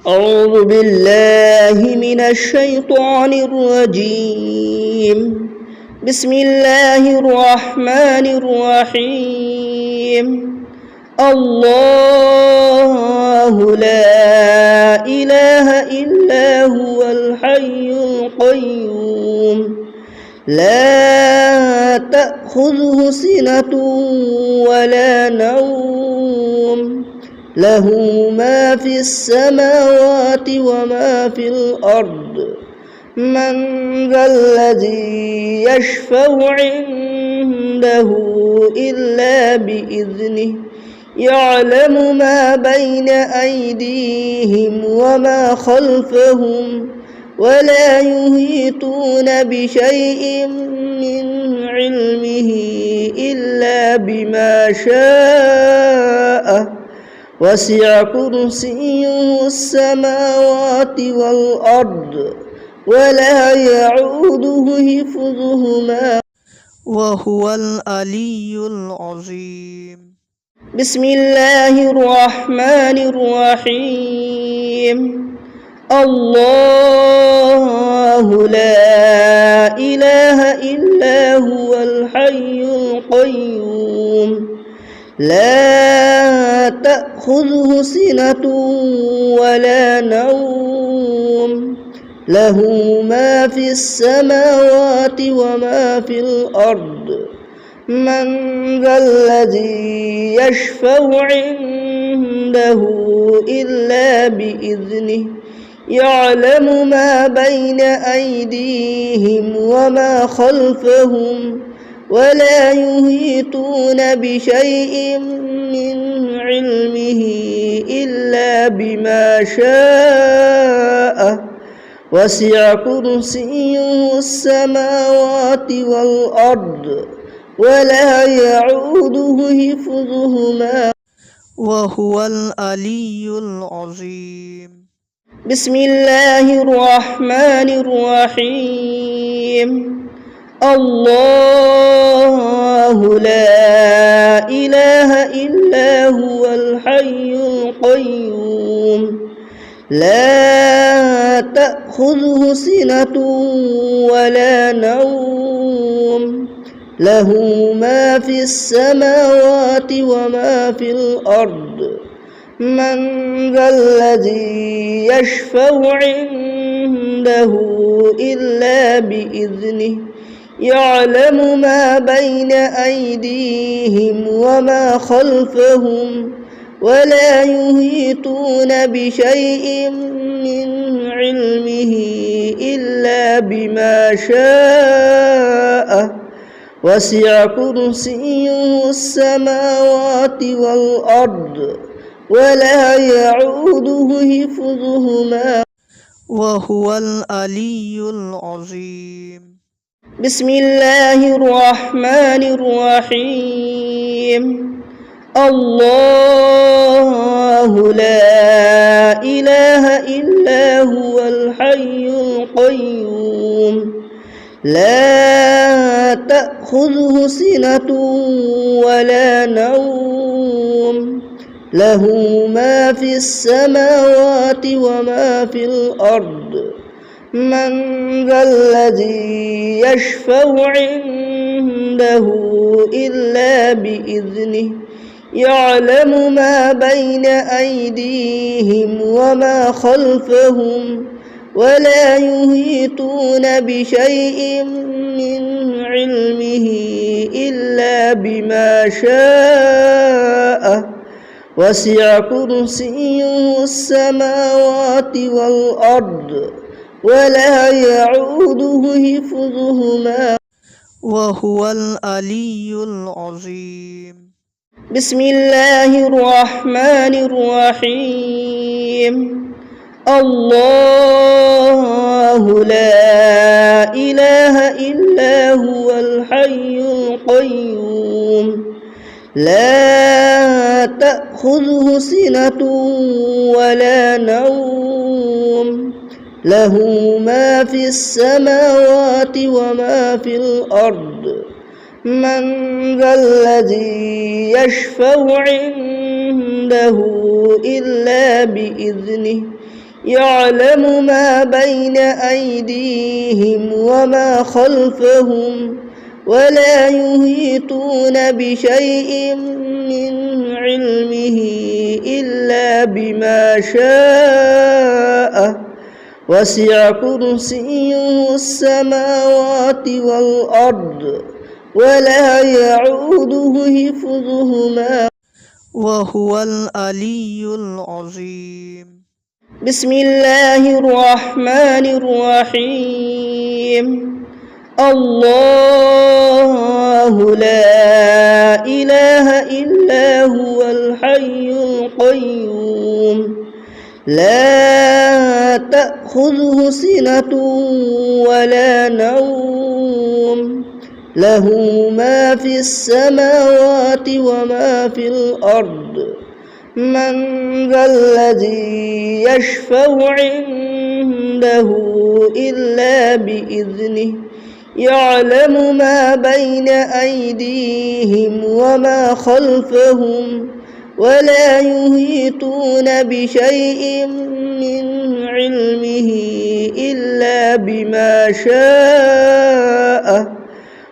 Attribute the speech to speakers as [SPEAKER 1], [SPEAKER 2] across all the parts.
[SPEAKER 1] أعوذ بالله من الشيطان الرجيم. بسم الله الرحمن الرحيم. الله لا إله إلا هو الحي القيوم لا تأخذه سنة ولا نوم له ما في السماوات وما في الأرض من ذا الذي يشفع عنده إلا بإذنه يعلم ما بين أيديهم وما خلفهم ولا يحيطون بشيء من علمه إلا بما شاء وسع كرسيه السماوات والأرض ولا يعوده حفظهما وهو العلي العظيم. بسم الله الرحمن الرحيم. الله لا إله إلا هو الحي القيوم لا تأخذه سنة ولا نوم له ما في السماوات وما في الأرض من ذا الذي يشفع عنده إلا بإذنه يعلم ما بين أيديهم وما خلفهم ولا يحيطون بشيء من علمه إلا بما شاء وسع كرسيه السماوات والأرض ولا يعوده حفظهما وهو العلي العظيم. بسم الله الرحمن الرحيم. الله لا إله إلا هو الحي القيوم لا تأخذه سنة ولا نوم له ما في السماوات وما في الأرض من ذا الذي يشفع عنده إلا بإذنه يعلم ما بين أيديهم وما خلفهم ولا يحيطون بشيء من علمه إلا بما شاء وسع كرسيه السماوات والأرض ولا يعوده حفظهما وهو العلي العظيم. بسم الله الرحمن الرحيم. الله لا إله إلا هو الحي القيوم لا تأخذه سنة ولا نوم له ما في السماوات وما في الأرض من ذا الذي يشفع عنده إلا بإذنه يعلم ما بين أيديهم وما خلفهم ولا يحيطون بشيء من علمه إلا بما شاء وسع كرسيه السماوات والأرض ولا يعوده حفظهما وهو العلي العظيم. بسم الله الرحمن الرحيم. الله لا إله إلا هو الحي القيوم لا تأخذه سنة ولا نوم له ما في السماوات وما في الأرض من ذا الذي يشفع عنده إلا بإذنه يعلم ما بين أيديهم وما خلفهم ولا يحيطون بشيء من علمه إلا بما شاء وسع كرسيه السماوات والأرض ولا يعوده حفظهما وهو العلي العظيم. بسم الله الرحمن الرحيم. الله لا إله إلا هو الحي القيوم لا تأخذه سنة ولا نوم له ما في السماوات وما في الأرض من ذا الذي يشفع عنده إلا بإذنه يعلم ما بين أيديهم وما خلفهم ولا يحيطون بشيء من علمه إلا بما شاء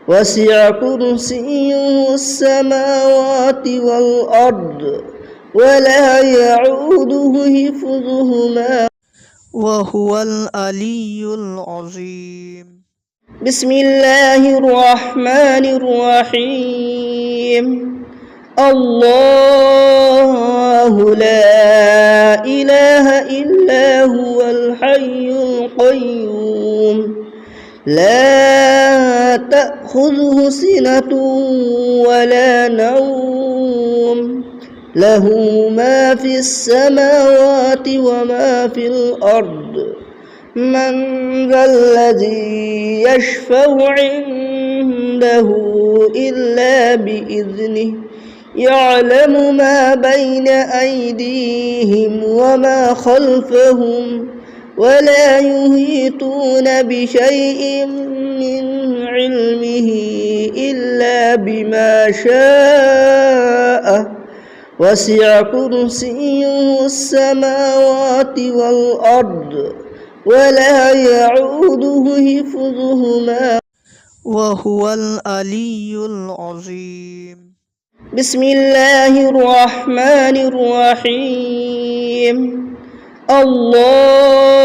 [SPEAKER 1] وسع كرسيه السماوات والأرض ولا يعوده حفظهما وهو العلي العظيم. بسم الله الرحمن الرحيم. الله لا إله إلا هو الحي القيوم لا تأخذه سنة ولا نوم له ما في السماوات وما في الأرض من ذا الذي يشفع عنده إلا بإذنه يعلم ما بين أيديهم وما خلفهم ولا يحيطون بشيء من علمه إلا بما شاء وسع كرسيه السماوات والأرض ولا يعوده حفظهما وهو العلي العظيم. بسم الله الرحمن الرحيم. الله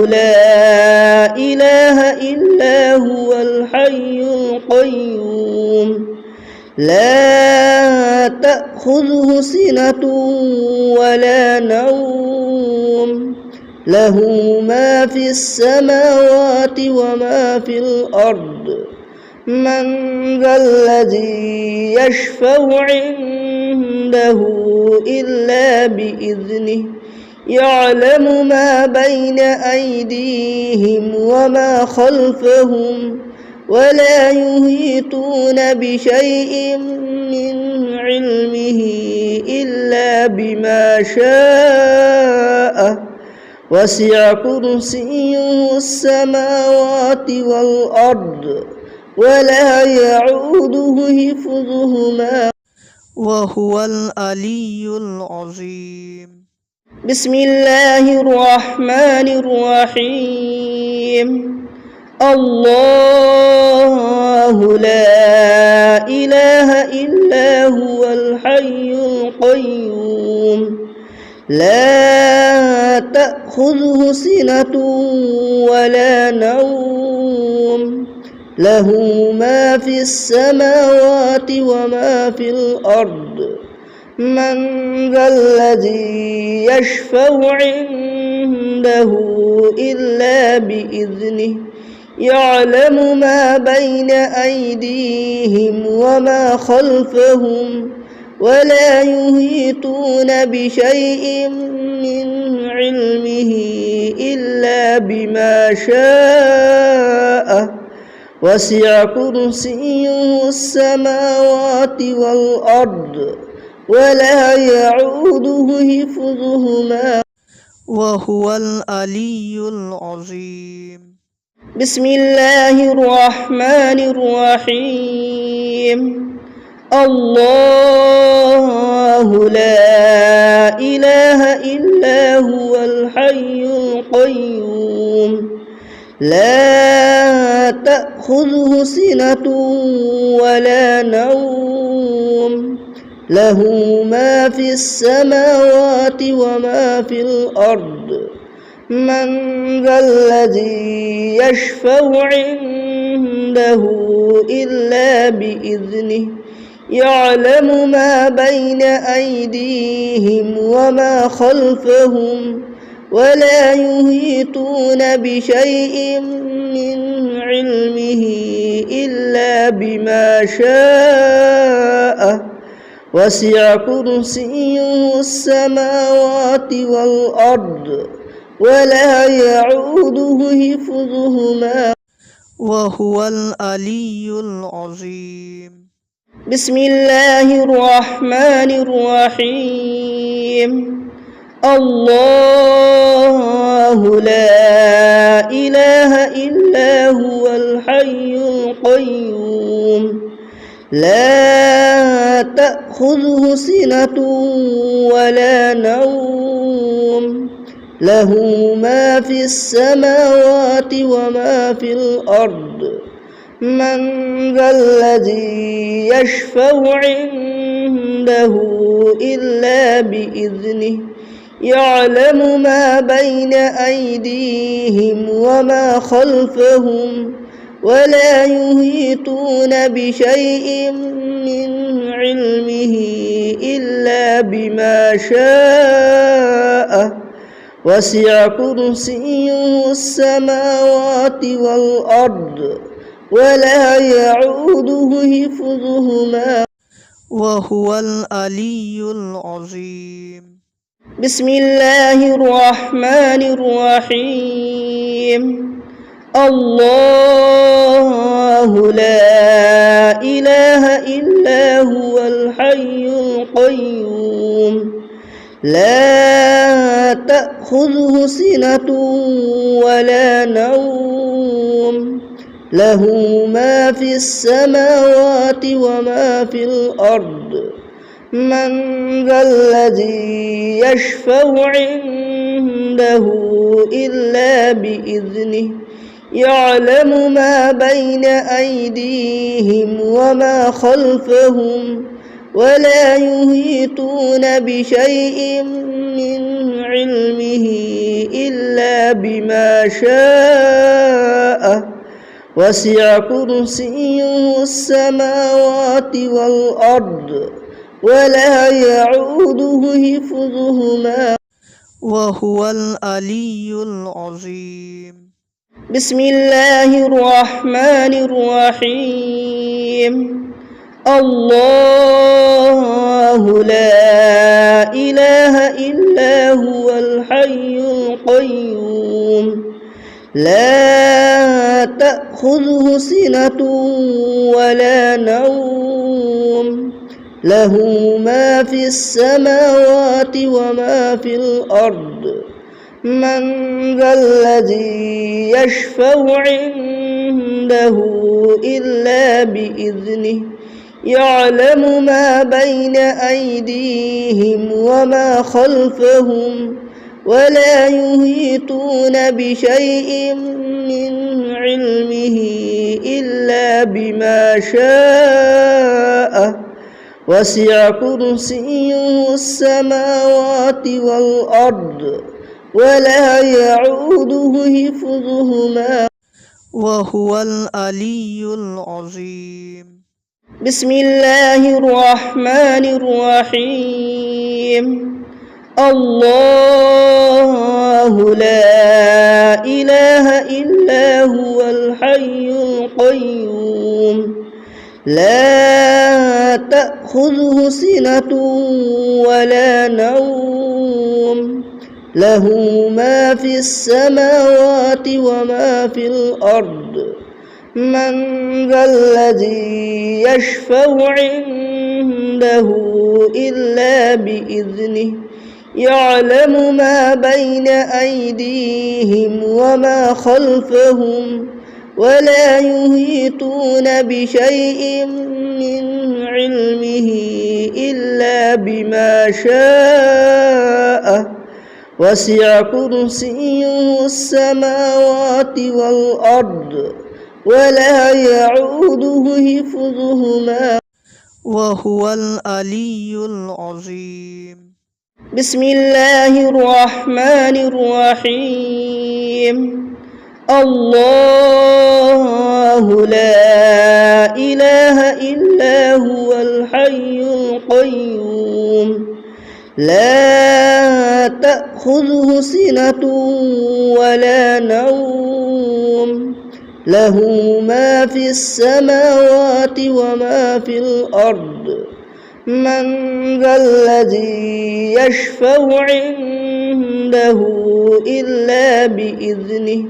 [SPEAKER 1] لا إله إلا هو الحي القيوم لا تأخذه سنة ولا نوم له ما في السماوات وما في الأرض من ذا الذي يشفع عنده إلا بإذنه يعلم ما بين أيديهم وما خلفهم ولا يحيطون بشيء من علمه إلا بما شاء وسع كرسيه السماوات والأرض ولا يعوده حفظهما وهو العلي العظيم. بسم الله الرحمن الرحيم. الله لا إله إلا هو الحي القيوم لا تأخذه سنة ولا نوم له ما في السماوات وما في الأرض من ذا الذي يشفع عنده إلا بإذنه يعلم ما بين أيديهم وما خلفهم ولا يحيطون بشيء من علمه إلا بما شاء وسع كرسيه السماوات والأرض ولا يعوده حفظهما وهو العلي العظيم. بسم الله الرحمن الرحيم. الله لا إله إلا هو الحي القيوم لا تأخذه سنة ولا نوم له ما في السماوات وما في الأرض من ذا الذي يشفع عنده إلا بإذنه يعلم ما بين أيديهم وما خلفهم ولا يحيطون بشيء من علمه إلا بما شاء وسع كرسيه السماوات والأرض ولا يعوده حفظهما وهو العلي العظيم. بسم الله الرحمن الرحيم. الله لا إله إلا هو الحي القيوم لا تأخذه سنة ولا نوم له ما في السماوات وما في الأرض من ذا الذي يشفع عنده إلا بإذنه يعلم ما بين أيديهم وما خلفهم ولا يحيطون بشيء من علمه إلا بما شاء وسع كرسيه السماوات والأرض ولا يعوده حفظهما وهو العلي العظيم. بسم الله الرحمن الرحيم. الله لا إله إلا هو الحي القيوم لا تأخذه سنة ولا نوم له ما في السماوات وما في الأرض من ذا الذي يشفع عنده إلا بإذنه يعلم ما بين أيديهم وما خلفهم ولا يحيطون بشيء من علمه إلا بما شاء وسع كرسيه السماوات والأرض ولا يعوده حفظهما وهو العلي العظيم. بسم الله الرحمن الرحيم. الله لا إله إلا هو الحي القيوم لا تأخذه سنة ولا نوم له ما في السماوات وما في الأرض من ذا الذي يشفع عنده إلا بإذنه يعلم ما بين أيديهم وما خلفهم ولا يحيطون بشيء من علمه إلا بما شاء وسع كرسيه السماوات والأرض ولا يعوده حفظهما وهو العلي العظيم. بسم الله الرحمن الرحيم. الله لا إله إلا هو الحي القيوم لا تأخذه سنة ولا نوم له ما في السماوات وما في الأرض من ذا الذي يشفع عنده إلا بإذنه يعلم ما بين أيديهم وما خلفهم ولا يحيطون بشيء من علمه إلا بما شاء وسع كرسيه السماوات والأرض ولا يعوده حفظهما وهو العلي العظيم. بسم الله الرحمن الرحيم. الله لا إله إلا هو الحي القيوم لا تأخذه سنة ولا نوم له ما في السماوات وما في الأرض من ذا الذي يشفع عنده إلا بإذنه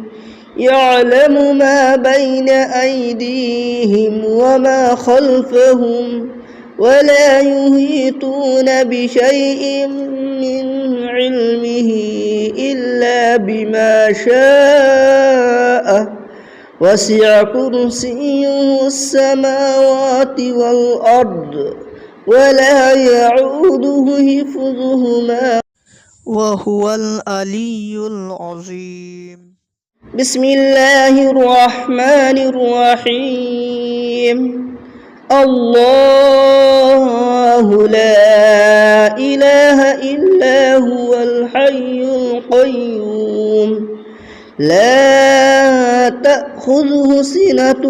[SPEAKER 1] يعلم ما بين أيديهم وما خلفهم ولا يحيطون بشيء من علمه إلا بما شاء وسع كرسيه السماوات والأرض ولا يعوده حفظهما وهو العلي العظيم. بسم الله الرحمن الرحيم. الله لا إله إلا هو الحي القيوم لا تأخذه سنة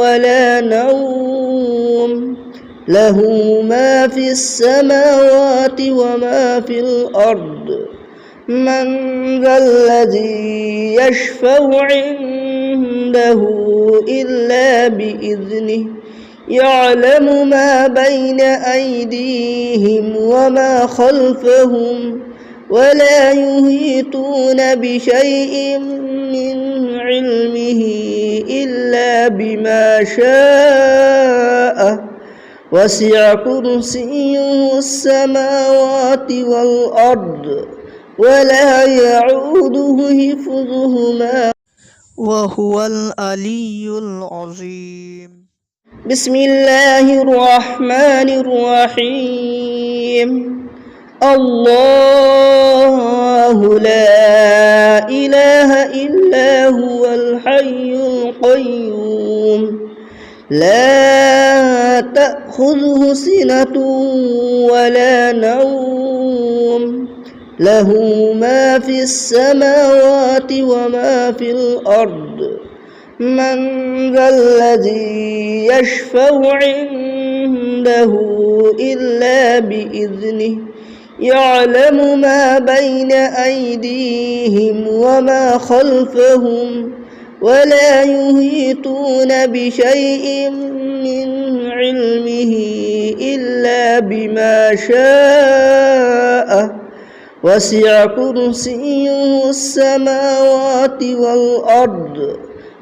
[SPEAKER 1] ولا نوم له ما في السماوات وما في الأرض من ذا الذي يشفع عنده إلا بإذنه يعلم ما بين أيديهم وما خلفهم ولا يحيطون بشيء من علمه إلا بما شاء وسع كرسيه السماوات والأرض ولا يعوده حفظهما وهو العلي العظيم. بسم الله الرحمن الرحيم. الله لا إله إلا هو الحي القيوم لا تأخذه سنة ولا نوم له ما في السماوات وما في الأرض من ذا الذي يشفع عنده إلا بإذنه يعلم ما بين أيديهم وما خلفهم ولا يحيطون بشيء من علمه إلا بما شاء وسع كرسيه السماوات والأرض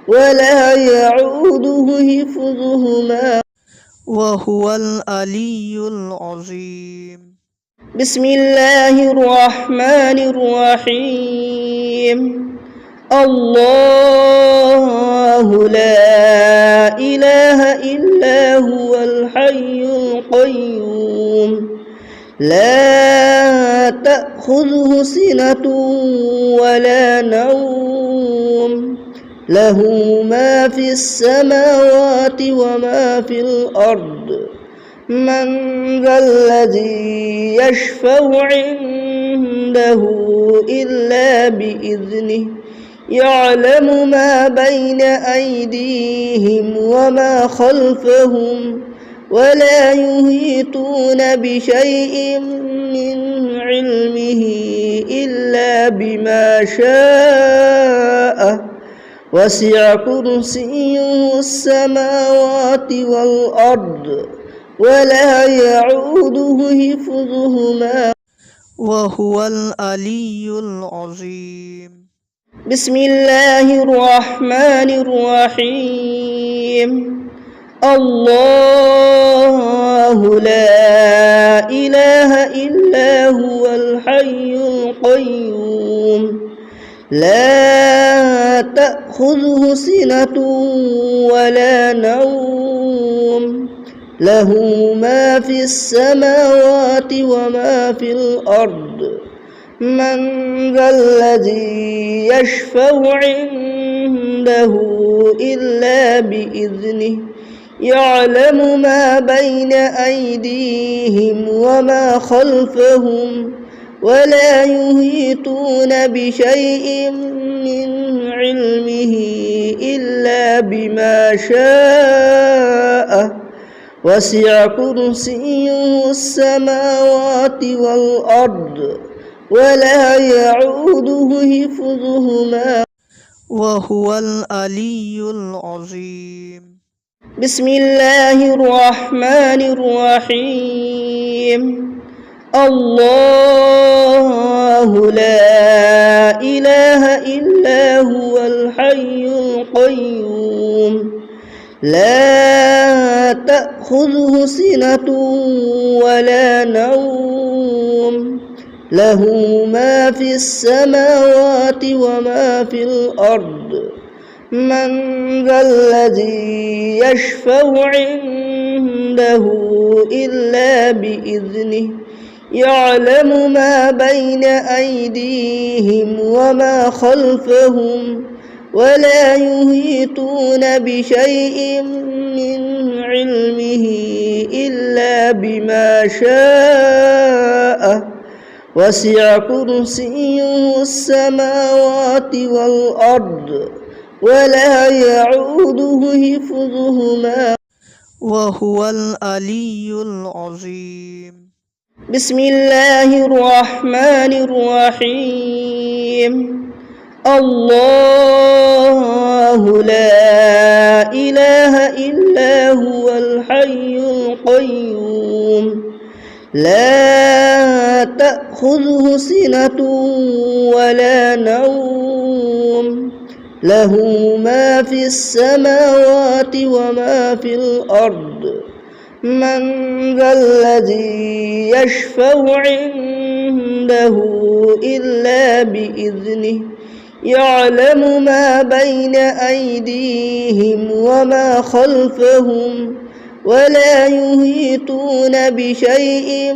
[SPEAKER 1] ولا يعوده حفظهما وهو العلي العظيم. بسم الله الرحمن الرحيم. الله لا إله إلا هو الحي القيوم لا تأخذه سنة ولا نوم له ما في السماوات وما في الأرض من ذا الذي يشفع عنده إلا بإذنه يعلم ما بين أيديهم وما خلفهم ولا يحيطون بشيء من علمه إلا بما شاء وسع كرسيه السماوات والأرض ولا يعوده حفظهما وهو العلي العظيم. بسم الله الرحمن الرحيم. الله لا إله إلا هو الحي القيوم لا تأخذه تأخذه سنة ولا نوم له ما في السماوات وما في الأرض من ذا الذي يشفع عنده إلا بإذنه يعلم ما بين أيديهم وما خلفهم ولا يحيطون بشيء من علمه إلا بما شاء وسع كرسيه السماوات والأرض ولا يعوده حفظهما وهو العلي العظيم. بسم الله الرحمن الرحيم. الله لا إله إلا هو الحي القيوم لا تأخذه سنة ولا نوم له ما في السماوات وما في الأرض من ذا الذي يشفع عنده إلا بإذنه يعلم ما بين أيديهم وما خلفهم ولا يحيطون بشيء من علمه إلا بما شاء وسع كرسيه السماوات والأرض ولا يعوده حفظهما وهو العلي العظيم. بسم الله الرحمن الرحيم. الله لا إله إلا هو الحي القيوم لا تأخذه سنة ولا نوم له ما في السماوات وما في الأرض من ذا الذي يشفع عنده إلا بإذنه يعلم ما بين أيديهم وما خلفهم ولا يحيطون بشيء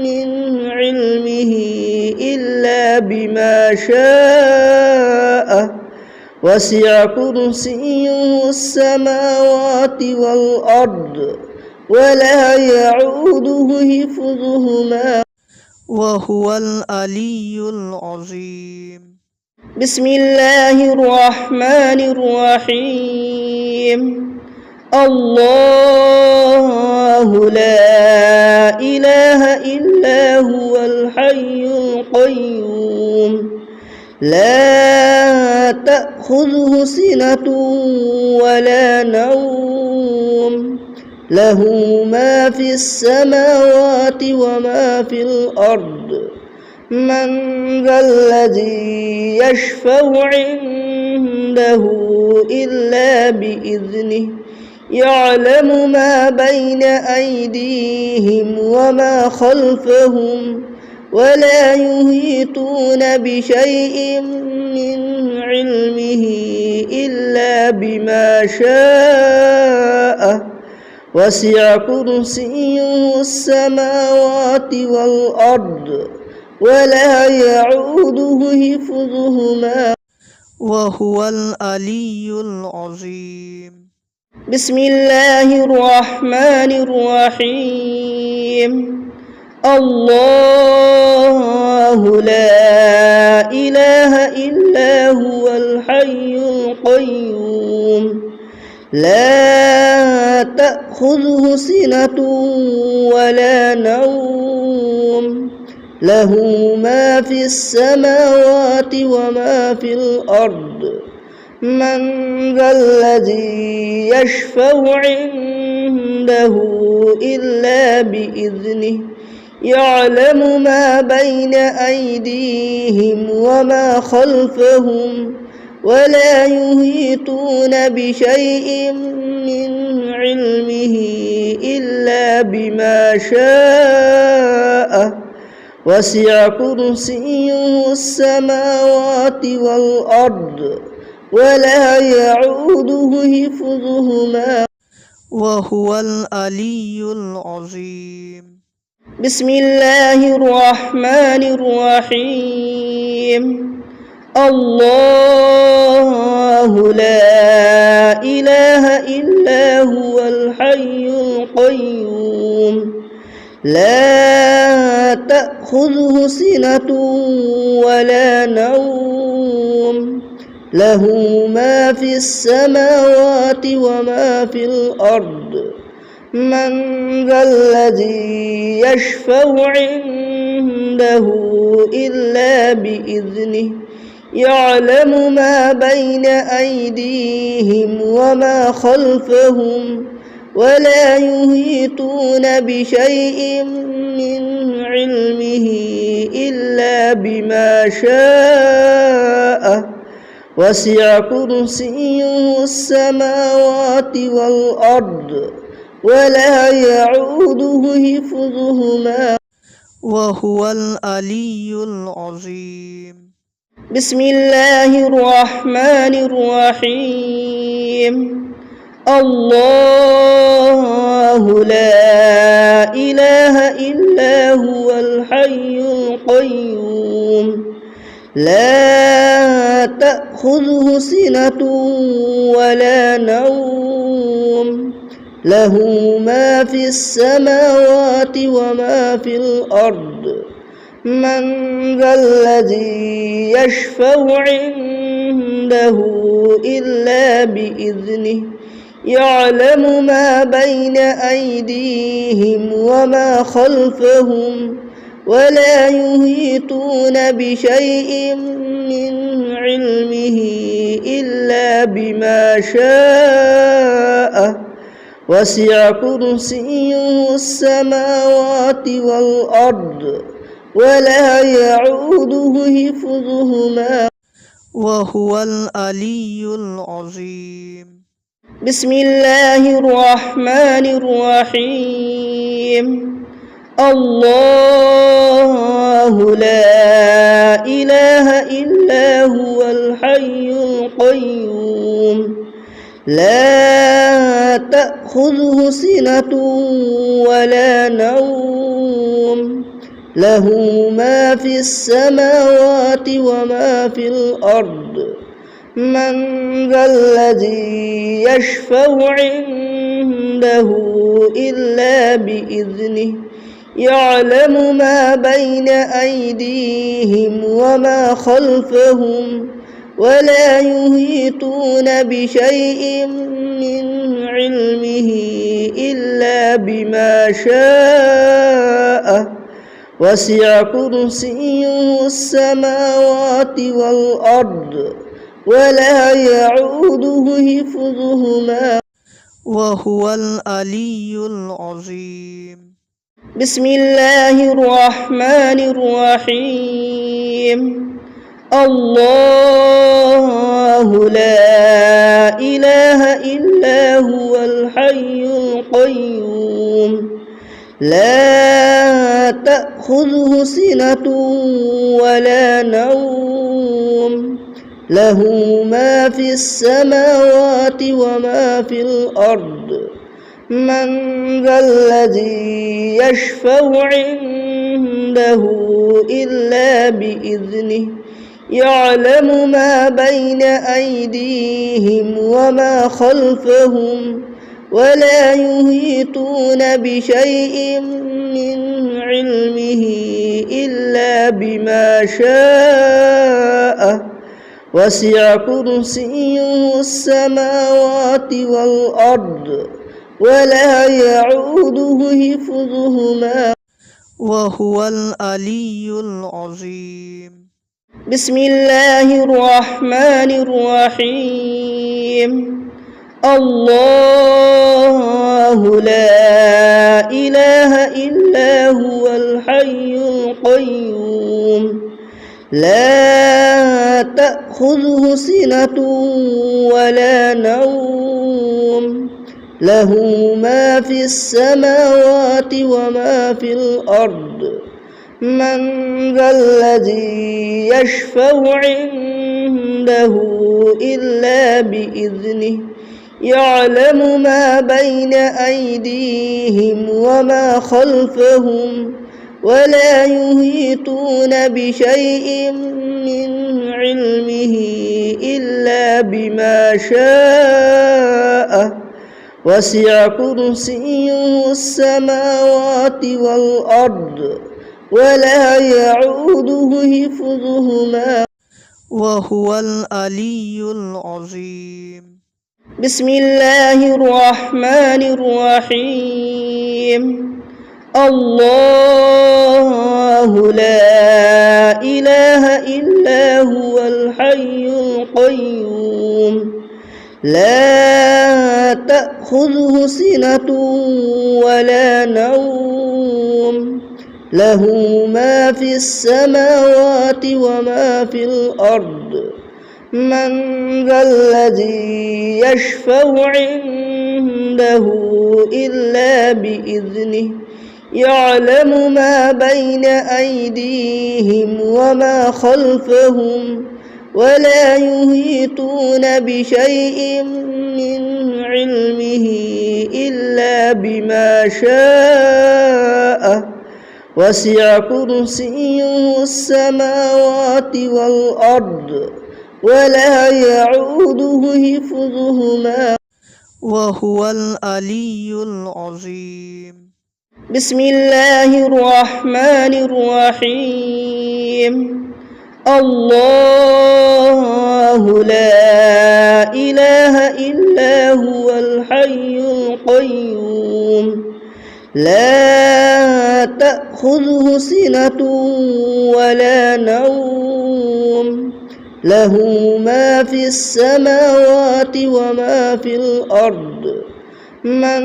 [SPEAKER 1] من علمه إلا بما شاء وسع كرسيه السماوات والأرض ولا يعوده حفظهما وهو العلي العظيم. بسم الله الرحمن الرحيم. الله لا إله إلا هو الحي القيوم لا تأخذه سنة ولا نوم له ما في السماوات وما في الأرض من ذا الذي يشفع عنده إلا بإذنه يعلم ما بين أيديهم وما خلفهم ولا يحيطون بشيء من علمه إلا بما شاء وسع كرسيه السماوات والأرض ولا يعوده حفظهما وهو العلي العظيم. بسم الله الرحمن الرحيم. الله لا إله إلا هو الحي القيوم لا تأخذه سنة ولا نوم له ما في السماوات وما في الأرض من ذا الذي يشفع عنده إلا بإذنه يعلم ما بين أيديهم وما خلفهم ولا يحيطون بشيء من علمه إلا بما شاء وسع كرسيه السماوات والأرض ولا يعوده حفظهما
[SPEAKER 2] وهو العلي العظيم.
[SPEAKER 1] بسم الله الرحمن الرحيم. الله لا إله إلا هو الحي القيوم لا تأخذه سنة ولا نوم له ما في السماوات وما في الأرض من ذا الذي يشفع عنده إلا بإذنه يعلم ما بين أيديهم وما خلفهم ولا يحيطون بشيء من علمه إلا بما شاء وسع كرسيه السماوات والأرض ولا يعوده حفظهما
[SPEAKER 2] وهو العلي العظيم.
[SPEAKER 1] بسم الله الرحمن الرحيم. الله لا إله إلا هو الحي القيوم لا تأخذه سنة ولا نوم له ما في السماوات وما في الأرض من ذا الذي يشفع عنده إلا بإذنه يعلم ما بين أيديهم وما خلفهم ولا يحيطون بشيء من علمه إلا بما شاء وسع كرسيه السماوات والأرض ولا يعوده حفظهما
[SPEAKER 2] وهو العلي العظيم.
[SPEAKER 1] بسم الله الرحمن الرحيم. الله لا إله إلا هو الحي القيوم لا تأخذه سنة ولا نوم له ما في السماوات وما في الأرض من ذا الذي يشفع عنده إلا بإذنه يعلم ما بين أيديهم وما خلفهم ولا يحيطون بشيء من علمه إلا بما شاء وسع كرسيه السماوات والأرض ولا يعوده حفظهما
[SPEAKER 2] وهو العلي العظيم.
[SPEAKER 1] بسم الله الرحمن الرحيم. الله لا إله إلا هو الحي القيوم لا تأخذه سنة ولا نوم له ما في السماوات وما في الأرض من ذا الذي يشفع عنده إلا بإذنه يعلم ما بين أيديهم وما خلفهم ولا يحيطون بشيء من علمه إلا بما شاء وسع كرسيه السماوات والأرض ولا يعوده حفظهما
[SPEAKER 2] وهو العلي العظيم.
[SPEAKER 1] بسم الله الرحمن الرحيم. الله لا إله إلا هو الحي القيوم لا تأخذه سنة ولا نوم له ما في السماوات وما في الأرض من ذا الذي يشفع عنده إلا بإذنه يعلم ما بين أيديهم وما خلفهم ولا يحيطون بشيء من علمه إلا بما شاء وسع كرسيه السماوات والأرض ولا يعوده حفظهما
[SPEAKER 2] وهو العلي العظيم.
[SPEAKER 1] بسم الله الرحمن الرحيم. الله لا إله إلا هو الحي القيوم لا تأخذه سنة ولا نوم له ما في السماوات وما في الأرض من ذا الذي يشفع عنده إلا بإذنه يعلم ما بين أيديهم وما خلفهم ولا يحيطون بشيء من علمه إلا بما شاء وسع كرسيه السماوات والأرض ولا يعوده حفظهما
[SPEAKER 2] وهو العلي العظيم.
[SPEAKER 1] بسم الله الرحمن الرحيم. الله لا إله إلا هو الحي القيوم لا تأخذه سنة ولا نوم له ما في السماوات وما في الأرض من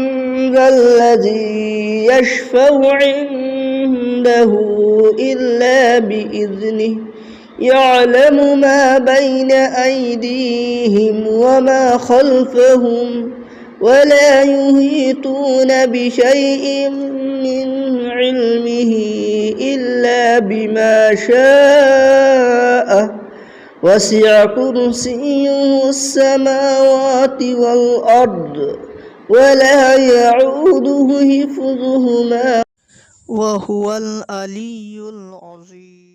[SPEAKER 1] ذا الذي يشفع عنده إلا بإذنه يعلم ما بين أيديهم وما خلفهم ولا يحيطون بشيء من علمه إلا بما شاء وسع كرسيه السماوات والأرض ولا يعوده حفظهما
[SPEAKER 2] وهو العلي العظيم.